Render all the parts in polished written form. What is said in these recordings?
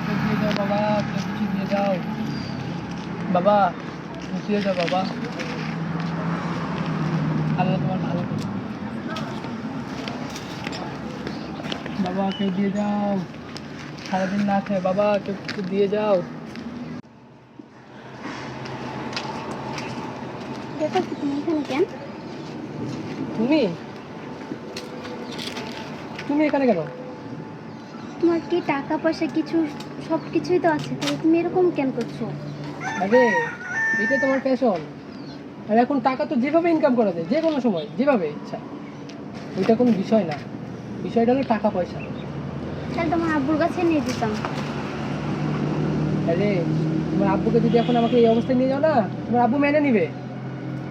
কেউ দিয়ে যাও বাবা, কেউ কিছু দিয়ে যাও বাবা, দিয়ে যাও বাবা। আল্লাহ তোমার ভালো করুন বাবা, কেউ দিয়ে যাও। সারাদিন না খেয়ে বাবা, কেউ কিছু দিয়ে যাও। দেখো তুমি এখানে কেন? তুমি তুমি এখানে কেন? তোমার কি টাকা পয়সা কিছু সব কিছুই তো আছে, তাহলে তুমি এরকম কেন করছো? আরে এটা তোমার প্যাশন। আর এখন টাকা তো যেভাবে ইনকাম করা যায়, যে কোনো সময় যেভাবে ইচ্ছা, ওইটা কোনো বিষয় না। বিষয়টা হলো টাকা পয়সা। তাহলে তোমার আব্বুর কাছে নিয়ে যেতাম। আরে তোমার আব্বুকে যদি এখন আমাকে এই অবস্থায় নিয়ে যাও না, তোমার আব্বু মেনে নিবে।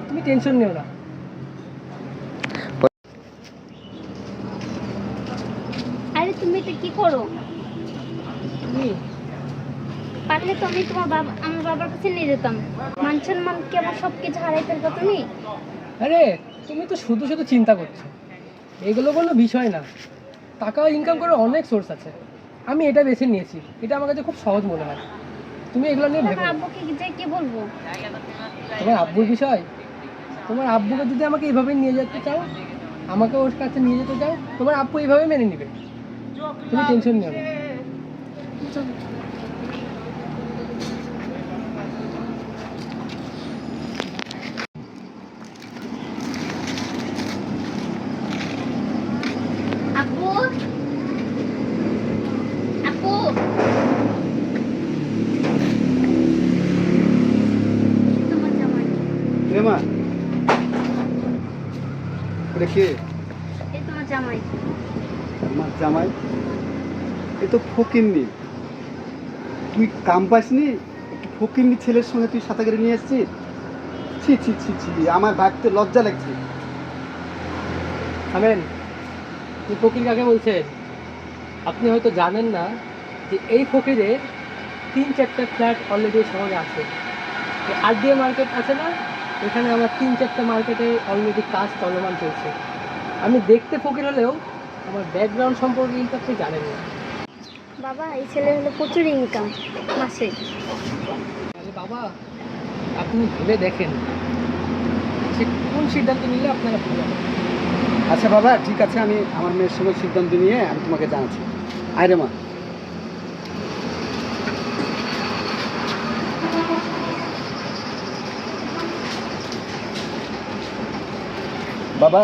তুমি টেনশন নিও না। আরে তুমি এটা কি করো? তুমি পারলে তো আমি তোমার বাবা আমার বাবার কাছে নিয়ে যেতাম। মান সম্মান কি আমার সব কিছু হারাই ফেলবো তুমি? আরে তুমি তো শুধু শুধু চিন্তা করছো, এগুলো কোনো বিষয় না। টাকা ইনকাম করার অনেক সোর্স আছে। আমি এটা বেছে নিয়েছি, এটা আমার কাছে খুব সহজ মনে হয়। তুমি এগুলো নিয়ে ভেবো তোমার না। আব্বুকে যে কি বলবো? তোমার আব্বুর বিষয়, তোমার আব্বুকে যদি আমাকে এইভাবে নিয়ে যেতে চাও, আমাকে ওর কাছে নিয়ে যেতে চাও, তোমার আব্বু এইভাবে মেনে নেবে। তুমি টেনশন নিও না। চলো। আপু, আপু, তোমার জামাই। রেমা, এটা কে? এই তোমার জামাই। আমার জামাই? এ তো ফকিন্নি। তুই কাম পাসনি, একটু ফকিন্নি ছেলের সঙ্গে তুই সাথে করে নিয়ে এসছিস? ছি ছি ছি ছি, আমার ভাবতে লজ্জা লাগছে। থামেন। এই ফকির কাকে বলছেন? আপনি হয়তো জানেন না যে এই ফকিরের 3-4টা ফ্ল্যাট অলরেডি শহরে আছে। এই আরডিএ মার্কেট আছে না, এখানে আমার 3-4টা মার্কেটে অলরেডি কাজ চলমান চলছে। আমি দেখতে ফকির হলেও আমার ব্যাকগ্রাউন্ড সম্পর্কে কিন্তু আপনি জানেন না। বাবা, এই ছেলে হলো প্রচুর ইনকাম মাসে। আরে বাবা, আপনি ভেবে দেখেন সে কোন সিদ্ধান্ত নিলে আপনারা ভালো হবে। আচ্ছা বাবা, ঠিক আছে, আমি আমার মেয়ের সঙ্গে সিদ্ধান্ত নিয়ে আমি তোমাকে জানাচ্ছি। আয় রেমা। বাবা,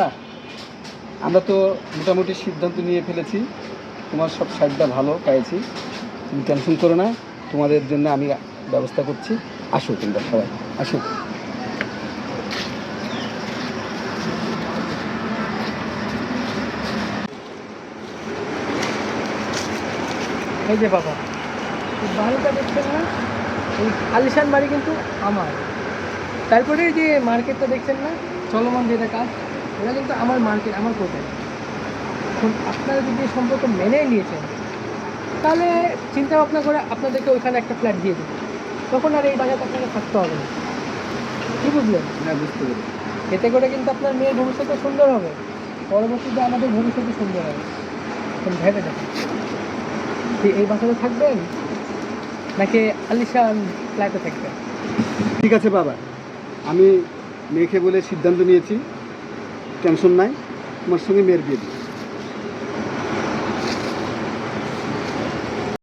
আমরা তো মোটামুটি সিদ্ধান্ত নিয়ে ফেলেছি। তোমার সব সাইডটা ভালো পেয়েছি, তুমি টেনশন করো না। তোমাদের জন্য আমি ব্যবস্থা করছি। আসো তোমরা সবাই, আসো। এই যে বাবা, এই বাড়িটা দেখছেন না, এই আলিশান বাড়ি কিন্তু আমার। তারপরে এই যে মার্কেটটা দেখছেন না, চলমান যেটা কাজ, ওটা কিন্তু আমার মার্কেট, আমার কোথায়। এখন আপনারা যদি এই সম্পর্ক মেনে নিয়েছেন, তাহলে চিন্তা ভাবনা করে আপনাদেরকে ওইখানে একটা ফ্ল্যাট দিয়ে দেবো। তখন আর এই বাজারটা আপনাকে থাকতে হবে না। কী বুঝলেন? হ্যাঁ, বুঝতে পেরেছি। এতে করে কিন্তু আপনার মেয়ের ভবিষ্যৎও সুন্দর হবে, পরবর্তীতে আমাদের ভবিষ্যৎও সুন্দর হবে। এখন ভেবে দেখেন, যে এই বাসাতে থাকবেন নাকি আলিশান ফ্ল্যাটে থাকবেন। ঠিক আছে বাবা, আমি মেয়েকে বলে সিদ্ধান্ত নিয়েছি, টেনশন নাই, তোমার সঙ্গে মেয়ের বিয়ে দিই।